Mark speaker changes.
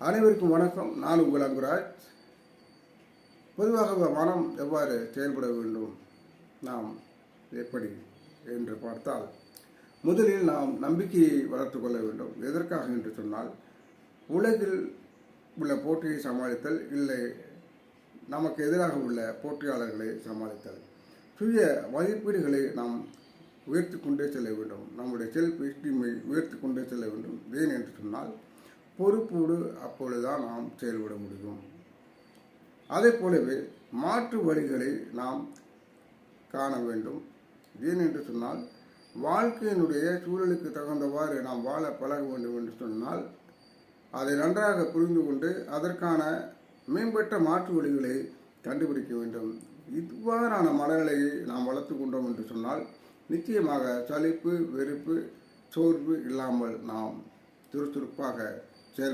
Speaker 1: அனைவருக்கும் வணக்கம். நான் உங்கள் அங்குராஜ். பொதுவாக மனம் எவ்வாறு செயல்பட வேண்டும், நாம் எப்படி என்று பார்த்தால், முதலில் நாம் நம்பிக்கையை வளர்த்து கொள்ள வேண்டும். எதற்காக என்று சொன்னால், உலகில் உள்ள போட்டியை சமாளித்தல், இல்லை நமக்கு எதிராக உள்ள போட்டியாளர்களை சமாளித்தல். சுய மதிப்பீடுகளை நாம் உயர்த்தி கொண்டே செல்ல வேண்டும். நம்முடைய செல்ஃப் எஸ்டீமை உயர்த்தி கொண்டே செல்ல வேண்டும். ஏன் என்று சொன்னால், பொறுப்போடு அப்பொழுதுதான் நாம் செயல்பட முடியும். அதே போலவே மாற்று வழிகளை நாம் காண வேண்டும். ஏன் என்று சொன்னால், வாழ்க்கையினுடைய சூழலுக்கு தகுந்தவாறு நாம் வாழ பழக வேண்டும் என்று சொன்னால், அதை நன்றாக புரிந்து கொண்டு அதற்கான மேம்பட்ட மாற்று வழிகளை கண்டுபிடிக்க வேண்டும். இவ்வாறான மனநிலையை நாம் வளர்த்து கொண்டோம் என்று சொன்னால், நிச்சயமாக சலிப்பு, வெறுப்பு, சோர்வு இல்லாமல் நாம் சுறுசுறுப்பாக செயல்பட